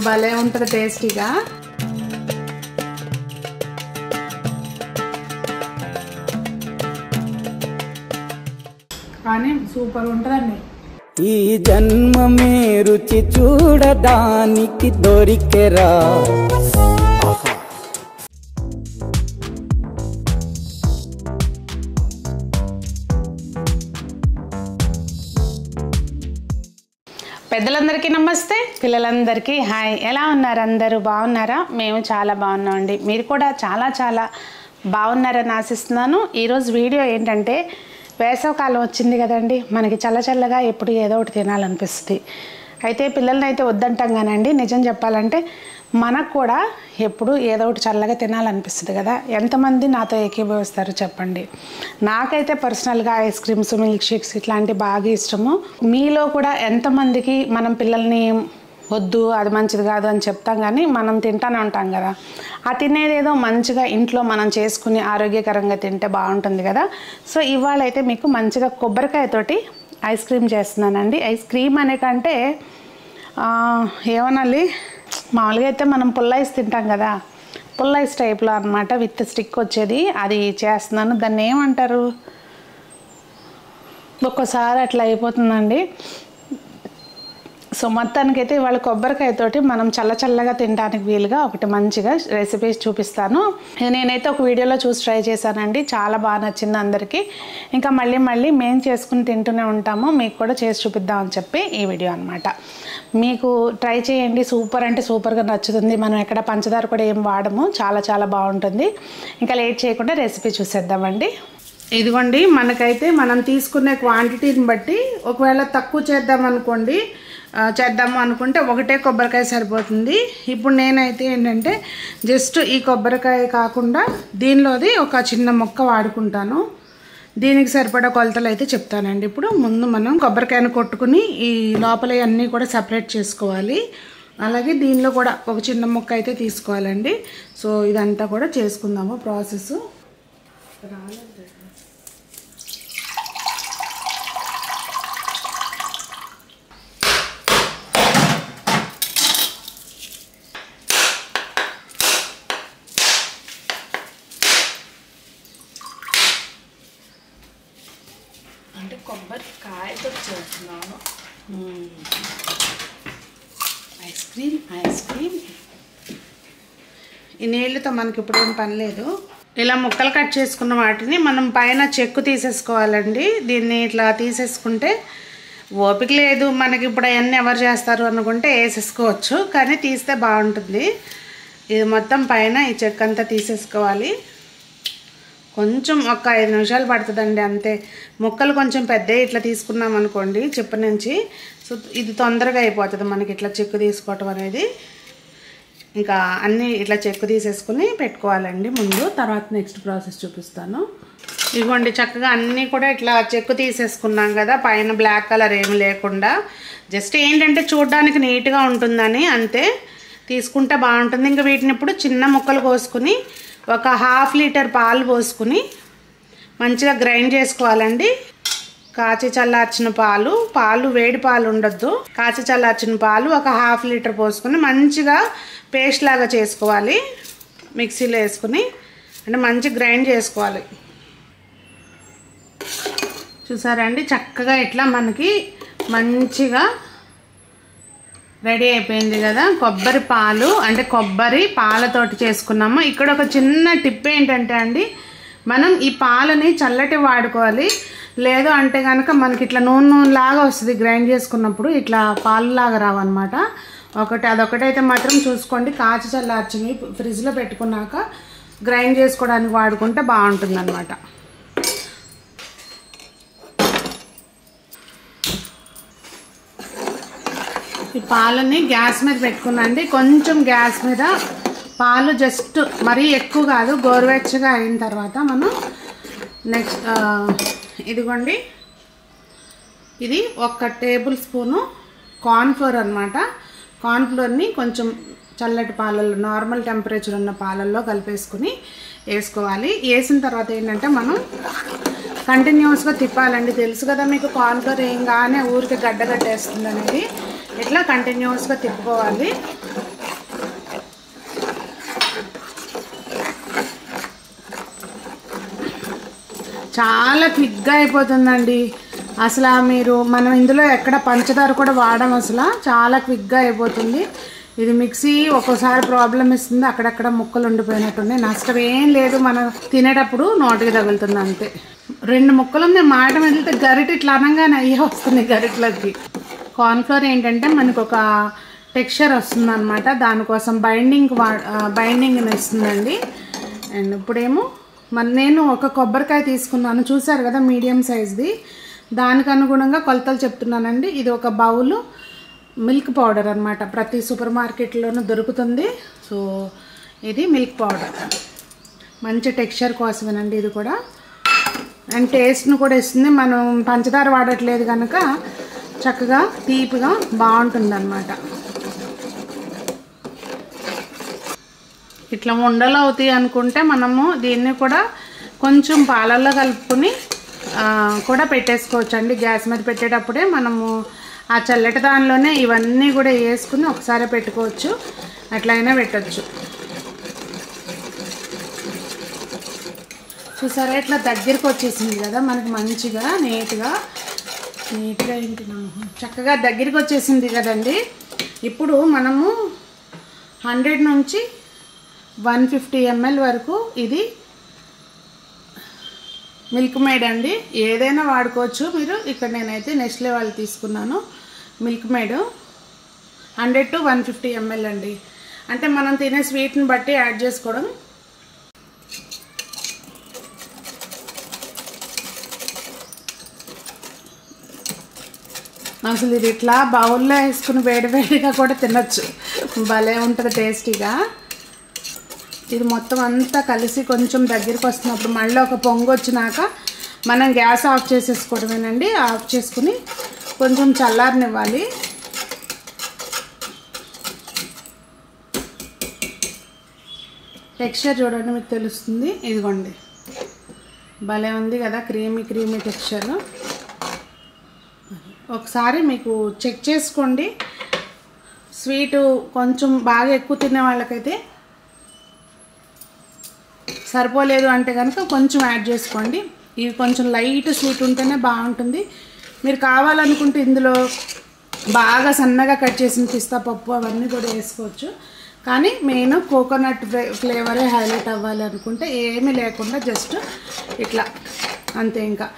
భలే ఉంటుంది టేస్టీగా. కానీ సూపర్ ఉంటుందండి. ఈ జన్మమే రుచి చూడడానికి దొరికెరా. పెద్దలందరికీ నమస్తే, పిల్లలందరికీ హాయ్. ఎలా ఉన్నారు అందరూ? బాగున్నారా? మేము చాలా బాగున్నామండి. మీరు కూడా చాలా చాలా బాగున్నారని ఆశిస్తున్నాను. ఈరోజు వీడియో ఏంటంటే, వేసవకాలం వచ్చింది కదండి, మనకి చల్లచల్లగా ఎప్పుడు ఏదో ఒకటి తినాలనిపిస్తుంది. అయితే పిల్లల్ని అయితే వద్దంటాం కానండి, నిజం చెప్పాలంటే మనకు కూడా ఎప్పుడు ఏదో ఒకటి చల్లగా తినాలనిపిస్తుంది కదా. ఎంతమంది నాతో ఏకీభవిస్తారు చెప్పండి? నాకైతే పర్సనల్గా ఐస్ క్రీమ్స్, మిల్క్ షేక్స్ ఇట్లాంటివి బాగా ఇష్టము. మీలో కూడా ఎంతమందికి మనం పిల్లల్ని వద్దు అది మంచిది కాదు అని చెప్తాం, కానీ మనం తింటానే ఉంటాం కదా. ఆ తినేదేదో మంచిగా ఇంట్లో మనం చేసుకుని ఆరోగ్యకరంగా తింటే బాగుంటుంది కదా. సో ఇవాళ అయితే మీకు మంచిగా కొబ్బరికాయతోటి ఐస్ క్రీమ్ చేస్తున్నానండి. ఐస్ క్రీమ్ అనే కంటే ఏమనాలి, మామూలుగా అయితే మనం పుల్ల ఐస్ తింటాం కదా, పుల్ల ఐస్ టైప్లో అనమాట, విత్ స్టిక్ వచ్చేది. అది చేస్తున్నాను. దాన్ని ఏమంటారు, ఒక్కోసారి అట్లా అయిపోతుందండి. సో మొత్తానికైతే ఇవాళ కొబ్బరికాయతోటి మనం చల్లగా తినడానికి వీలుగా ఒకటి మంచిగా రెసిపీస్ చూపిస్తాను. నేనైతే ఒక వీడియోలో చూసి ట్రై చేశానండి, చాలా బాగా నచ్చింది అందరికీ. ఇంకా మళ్ళీ మేము చేసుకుని తింటూనే ఉంటాము, మీకు కూడా చేసి చూపిద్దామని చెప్పి ఈ వీడియో అనమాట. మీకు ట్రై చేయండి, సూపర్ అంటే సూపర్గా నచ్చుతుంది. మనం ఎక్కడ పంచదార కూడా ఏం వాడము, చాలా బాగుంటుంది. ఇంకా లేట్ చేయకుండా రెసిపీ చూసేద్దామండి. ఇదిగోండి, మనకైతే మనం తీసుకునే క్వాంటిటీని బట్టి ఒకవేళ తక్కువ చేద్దాము అనుకుంటే ఒకటే కొబ్బరికాయ సరిపోతుంది. ఇప్పుడు నేనైతే ఏంటంటే జస్ట్ ఈ కొబ్బరికాయ కాకుండా దీనిలోది ఒక చిన్న మొక్క వాడుకుంటాను. దీనికి సరిపడా కొలతలు అయితే చెప్తానండి. ఇప్పుడు ముందు మనం కొబ్బరికాయను కొట్టుకుని ఈ లోపల అన్నీ కూడా సపరేట్ చేసుకోవాలి. అలాగే దీనిలో కూడా ఒక చిన్న మొక్క అయితే తీసుకోవాలండి. సో ఇదంతా కూడా చేసుకుందాము ప్రాసెస్. అంటే కొబ్బరికాయతో చేస్తున్నాను ఐస్ క్రీమ్. ఈ నీళ్ళతో మనకి ఇప్పుడు ఏం పని లేదు. ఇలా ముక్కలు కట్ చేసుకున్న వాటిని మనం పైన చెక్కు తీసేసుకోవాలండి. దీన్ని ఇట్లా తీసేసుకుంటే, ఓపిక లేదు మనకి ఇప్పుడు అవన్నీ ఎవరు చేస్తారు అనుకుంటే వేసేసుకోవచ్చు, కానీ తీస్తే బాగుంటుంది. ఇది మొత్తం పైన ఈ చెక్కు అంతా తీసేసుకోవాలి. కొంచెం ఒక 5 నిమిషాలు పడుతుందండి అంతే. ముక్కలు కొంచెం పెద్దవి ఇట్లా తీసుకున్నాం అనుకోండి చిప్ప నుంచి, సో ఇది తొందరగా అయిపోతుంది మనకి ఇట్లా చెక్కు తీసుకోవటం అనేది. ఇంకా అన్నీ ఇట్లా చెక్కు తీసేసుకుని పెట్టుకోవాలండి ముందు, తర్వాత నెక్స్ట్ ప్రాసెస్ చూపిస్తాను. ఇదిగోండి, చక్కగా అన్నీ కూడా ఇట్లా చెక్కు తీసేసుకున్నాం కదా, పైన బ్లాక్ కలర్ ఏమి లేకుండా. జస్ట్ ఏంటంటే చూడడానికి నీట్గా ఉంటుందని అంతే, తీసుకుంటే బాగుంటుంది. ఇంకా వీటిని ఇప్పుడు చిన్న ముక్కలు కోసుకుని ఒక 1/2 లీటర్ పాలు పోసుకుని మంచిగా గ్రైండ్ చేసుకోవాలండి. కాచి చల్లార్చిన పాలు వేడి పాలు ఉండొద్దు, కాచి చల్లార్చిన పాలు ఒక 1/2 లీటర్ పోసుకుని మంచిగా పేస్ట్ లాగా చేసుకోవాలి. మిక్సీలో వేసుకుని అంటే మంచిగా గ్రైండ్ చేసుకోవాలి. చూసారండి, చక్కగా ఇట్లా మనకి మంచిగా రెడీ అయిపోయింది కదా. కొబ్బరి పాలు అంటే కొబ్బరి పాలతోటి చేసుకున్నాము. ఇక్కడ ఒక చిన్న టిప్ ఏంటంటే అండి, మనం ఈ పాలని చల్లటి వాడుకోవాలి. లేదు అంటే కనుక మనకి ఇట్లా నూనె లాగా వస్తుంది గ్రైండ్ చేసుకున్నప్పుడు, ఇట్లా పాలులాగా రావన్నమాట. అదొకటైతే మాత్రం చూసుకోండి. కాచి చల్లార్చిని ఫ్రిడ్జ్లో పెట్టుకున్నాక గ్రైండ్ చేసుకోవడానికి వాడుకుంటే బాగుంటుంది అన్నమాట. ఈ పాలని గ్యాస్ మీద పెట్టుకున్నాండి. కొంచెం గ్యాస్ మీద పాలు జస్ట్ మరీ ఎక్కువ కాదు, గోరువెచ్చగా అయిన తర్వాత మనం నెక్స్ట్ ఇదిగోండి, ఇది 1 టేబుల్ స్పూను కార్న్ఫ్లోర్ అనమాట. కార్న్ఫ్లోర్ని కొంచెం చల్లటి పాలల్లో, నార్మల్ టెంపరేచర్ ఉన్న పాలల్లో కలిపేసుకుని వేసుకోవాలి. వేసిన తర్వాత ఏంటంటే మనం కంటిన్యూస్గా తిప్పాలండి. తెలుసు కదా మీకు, కార్న్ఫ్లోర్ ఏంగానే ఊరికి గడ్డగట్టేస్తుంది అనేది. ఇట్లా కంటిన్యూస్గా తిప్పుకోవాలి. చాలా క్విక్గా అయిపోతుందండి. అసలు మనం ఇందులో ఎక్కడ పంచదార కూడా వాడడం, అసలు చాలా క్విక్గా అయిపోతుంది. ఇది మిక్సీ ఒక్కోసారి ప్రాబ్లం ఇస్తుంది, అక్కడక్కడ ముక్కలు ఉండిపోయినట్టున్నాయి. నష్టం ఏం లేదు, మనం తినేటప్పుడు నోటికి తగులుతుంది అంతే. 2 ముక్కలు ఉంది మాట వెళ్తే గరిట ఇట్లా అనగానే అయ్యే వస్తుంది గరిటలకి. కార్న్ఫ్లోర్ ఏంటంటే మనకు ఒక టెక్స్చర్ వస్తుంది అనమాట, దానికోసం బైండింగ్ ఇస్తుందండి. అండ్ ఇప్పుడేమో నేను ఒక కొబ్బరికాయ తీసుకున్నాను, చూసారు కదా, మీడియం సైజ్ది. దానికి అనుగుణంగా కొలతలు చెప్తున్నానండి. ఇది ఒక బౌలు మిల్క్ పౌడర్ అనమాట, ప్రతి సూపర్ మార్కెట్లోనూ దొరుకుతుంది. సో ఇది మిల్క్ పౌడర్, మంచి టెక్స్చర్ కోసమేనండి ఇది కూడా. అండ్ టేస్ట్ను కూడా ఇస్తుంది. మనం పంచదార వాడట్లేదు కనుక చక్కగా తీపిగా బాగుంటుంది అన్నమాట. ఇట్లా ఉండలు అవుతాయి అనుకుంటే మనము దీన్ని కూడా కొంచెం పాలల్లో కలుపుకొని కూడా పెట్టేసుకోవచ్చు అండి. గ్యాస్ మీద పెట్టేటప్పుడే మనము ఆ చల్లటి దానిలోనే ఇవన్నీ కూడా వేసుకుని ఒకసారి పెట్టుకోవచ్చు, అట్లయినా పెట్టచ్చు. చూసారా ఇట్లా దగ్గరికి వచ్చేసింది కదా మనకి, మంచిగా నీట్గా ఏంటి చక్కగా దగ్గరికి వచ్చేసింది కదండి. ఇప్పుడు మనము 100 నుంచి 150 ml వరకు ఇది మిల్క్ మేడ్ అండి, ఏదైనా వాడుకోవచ్చు మీరు. ఇక్కడ నేనైతే నెస్లే వాళ్ళు తీసుకున్నాను మిల్క్ మేడ్. 100 to 150 ml అండి, అంటే మనం తినే స్వీట్ని బట్టి యాడ్ చేసుకోవడం. అసలు ఇది ఇట్లా బౌల్లో వేసుకుని వేడివేడిగా కూడా తినచ్చు, భలే ఉంటుంది టేస్టీగా. ఇది మొత్తం అంతా కలిసి కొంచెం దగ్గరికి వస్తున్నప్పుడు మళ్ళీ ఒక పొంగు వచ్చినాక మనం గ్యాస్ ఆఫ్ చేసేసుకోవడమేనండి. ఆఫ్ చేసుకుని కొంచెం చల్లారనివ్వాలి. టెక్స్చర్ చూడండి మీకు తెలుస్తుంది, ఇదిగోండి భలే ఉంది కదా, క్రీమీ టెక్స్చర్. ఒకసారి మీకు చెక్ చేసుకోండి. స్వీటు కొంచెం బాగా ఎక్కువ తినే వాళ్ళకైతే సరిపోలేదు అంటే కనుక కొంచెం యాడ్ చేసుకోండి. ఇవి కొంచెం లైట్ స్వీట్ ఉంటేనే బాగుంటుంది. మీరు కావాలనుకుంటే ఇందులో బాగా సన్నగా కట్ చేసిన పిస్తా పప్పు అవన్నీ కూడా వేసుకోవచ్చు. కానీ మెయిన్ కోకోనట్ ఫ్లేవరే హైలైట్ అవ్వాలి అనుకుంటే ఏమీ లేకుండా జస్ట్ ఇట్లా అంతే. ఇంకా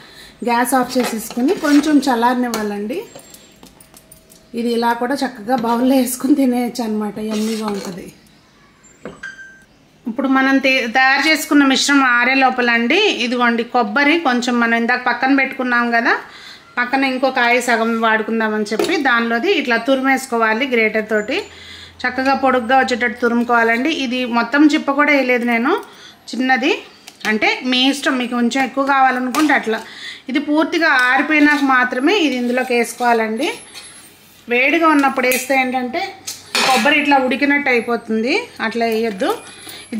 గ్యాస్ ఆఫ్ చేసేసుకుని కొంచెం చల్లారనివ్వాలండి. ఇది ఇలా కూడా చక్కగా బౌల్లో వేసుకుని తినేయచ్చు అనమాట, యమ్మీగా ఉంటుంది. ఇప్పుడు మనం తయారు చేసుకున్న మిశ్రమం ఆరే లోపల అండి, ఇదిగోండి కొబ్బరి కొంచెం మనం ఇందాక పక్కన పెట్టుకున్నాం కదా, పక్కన ఇంకొక కాయ సగం వాడుకుందామని చెప్పి దానిలోది ఇట్లా తురిమేసుకోవాలి గ్రేటర్ తోటి. చక్కగా పొడుగ్గా వచ్చేటట్టు తురుముకోవాలండి. ఇది మొత్తం చిప్ప కూడా వేయలేదు నేను, చిన్నది, అంటే మీ ఇష్టం, మీకు కొంచెం ఎక్కువ కావాలనుకుంటే అట్లా. ఇది పూర్తిగా ఆరిపోయినాక మాత్రమే ఇది ఇందులోకి వేసుకోవాలండి. వేడిగా ఉన్నప్పుడు వేస్తే ఏంటంటే కొబ్బరి ఇట్లా ఉడికినట్టు అయిపోతుంది, అట్లా వేయొద్దు.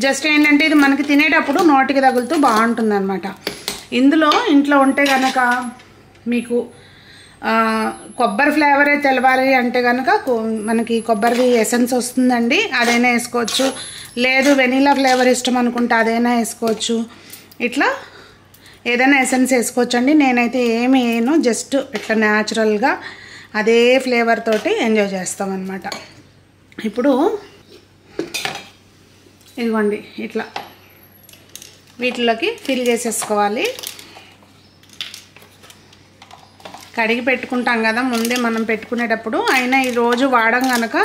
జస్ట్ ఏంటంటే ఇది మనకి తినేటప్పుడు నోటికి తగులుతూ బాగుంటుంది అనమాట. ఇంట్లో ఉంటే కనుక మీకు కొబ్బరి ఫ్లేవరే తెలవాలి అంటే కనుక మనకి కొబ్బరి ఎసెన్స్ వస్తుందండి, అదైనా వేసుకోవచ్చు. లేదు వెనీలా ఫ్లేవర్ ఇష్టం అనుకుంటే అదైనా వేసుకోవచ్చు. ఇట్లా ఏదైనా ఎసెన్స్ వేసుకోవచ్చు అండి. నేనైతే ఏమి వేయను, జస్ట్ ఇట్లా న్యాచురల్గా అదే ఫ్లేవర్ తోటి ఎంజాయ్ చేస్తామన్నమాట. ఇప్పుడు ఇదిగోండి ఇట్లా వీటిలోకి ఫిల్ చేసేసుకోవాలి. కడిగి పెట్టుకుంటాం కదా ముందే మనం పెట్టుకునేటప్పుడు, అయినా ఈరోజు వాడం కనుక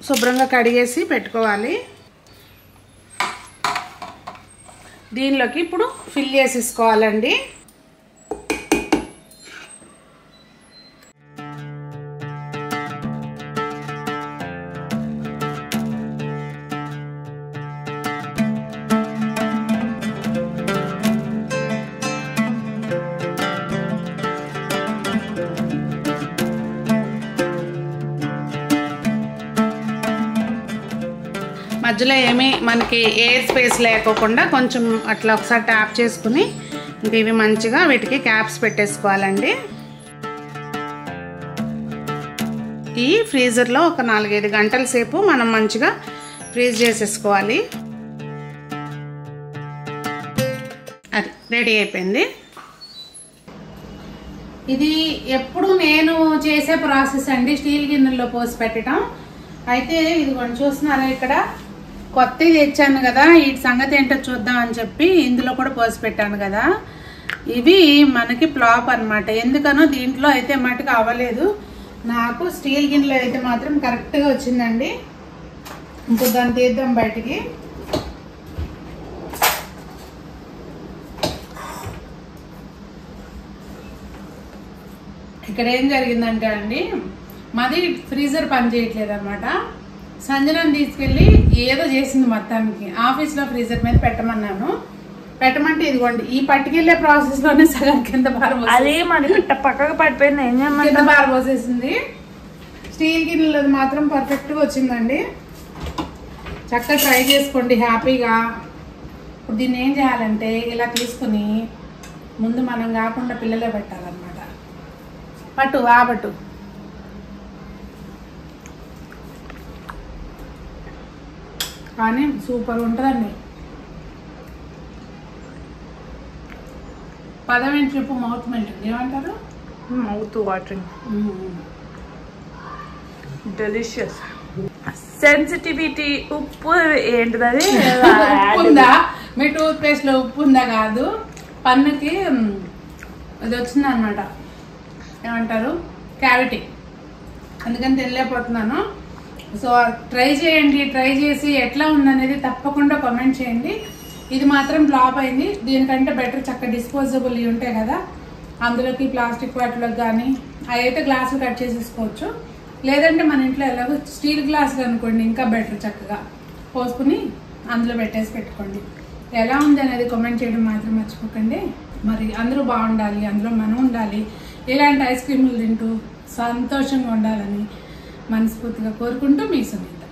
శుభ్రంగా కడిగేసి పెట్టుకోవాలి. దీనిలోకి ఇప్పుడు ఫిల్ చేసేసుకోవాలండి. మధ్యలో ఏమీ మనకి ఎయిర్ స్పేస్ లేకోకుండా కొంచెం అట్లా ఒకసారి ట్యాప్ చేసుకుని ఇంక ఇవి మంచిగా వీటికి క్యాప్స్ పెట్టేసుకోవాలండి. ఈ ఫ్రీజర్లో ఒక 4-5 గంటల సేపు మనం మంచిగా ఫ్రీజ్ చేసేసుకోవాలి. అది రెడీ అయిపోయింది. ఇది ఎప్పుడు నేను చేసే ప్రాసెస్ అండి, స్టీల్ గిన్నెల్లో పోసి పెట్టడం. అయితే ఇది కొంచెం చూస్తున్నారా, ఇక్కడ కొత్తది తెచ్చాను కదా, ఈ సంగతి ఏంటో చూద్దాం అని చెప్పి ఇందులో కూడా పోసి పెట్టాను కదా. ఇవి మనకి ఫ్లాప్ అన్నమాట. ఎందుకనో దీంట్లో అయితే మటుకు అవ్వలేదు. నాకు స్టీల్ గిన్నెలో అయితే మాత్రం కరెక్ట్గా వచ్చిందండి. ఇప్పుడు దాన్ని తీద్దాం బయటికి. ఇక్కడ ఏం జరిగిందంటే అండి, మాది ఫ్రీజర్ పని చేయట్లేదు అనమాట. సంజనాన్ని తీసుకెళ్ళి ఏదో చేసింది మొత్తానికి. ఆఫీస్లో ఫ్రీజర్ మీద పెట్టమన్నాను. పెట్టమంటే ఇదిగోండి ఈ పట్టుకెళ్ళే ప్రాసెస్ లోనే సగం కింద పక్కకు పడిపోయింది. ఏం చేయమంటే కింద పారబోసేసింది. స్టీల్ గిన్నెలు మాత్రం పర్ఫెక్ట్గా వచ్చిందండి. చక్కగా ట్రై చేసుకోండి హ్యాపీగా. ఇప్పుడు దీన్ని ఏం చేయాలంటే ఇలా తీసుకుని ముందు మనం కాకుండా పిల్లలే పెట్టాలన్నమాట. పట్టు పట్టు. కానీ సూపర్ ఉంటుందండి. పదమేంటి చెప్పు, మౌత్ మెంట్ ఏమంటారు? Mouth watering. డెలిషియస్. సెన్సిటివిటీ ఉప్పు ఏంటిది అది? ఉప్పు ఉందా మీ టూత్ పేస్ట్ లో? ఉప్పు ఉందా కాదు, పన్నుకి అది వచ్చింది అనమాట. ఏమంటారు, క్యావిటీ. అందుకని తెలియపోతున్నాను. సో ట్రై చేయండి. ట్రై చేసి ఎట్లా ఉందనేది తప్పకుండా కామెంట్ చేయండి. ఇది మాత్రం ఫ్లాప్ అయింది. దీనికంటే బెటర్ చక్క డిస్పోజబుల్ ఇవి ఉంటాయి కదా, అందులోకి ప్లాస్టిక్ వాటిలోకి కానీ అవి అయితే గ్లాసులు కట్ చేసేసుకోవచ్చు. లేదంటే మన ఇంట్లో ఎలాగో స్టీల్ గ్లాసులు అనుకోండి, ఇంకా బెటర్. చక్కగా పోసుకుని అందులో పెట్టేసి పెట్టుకోండి. ఎలా ఉంది అనేది కామెంట్ చేయడం మాత్రం మర్చిపోకండి. మరి అందరూ బాగుండాలి, అందులో మనం ఉండాలి, ఇలాంటి ఐస్ క్రీములు తింటూ సంతోషంగా ఉండాలని మనస్ఫూర్తిగా కోరుకుంటూ మీ సునీత.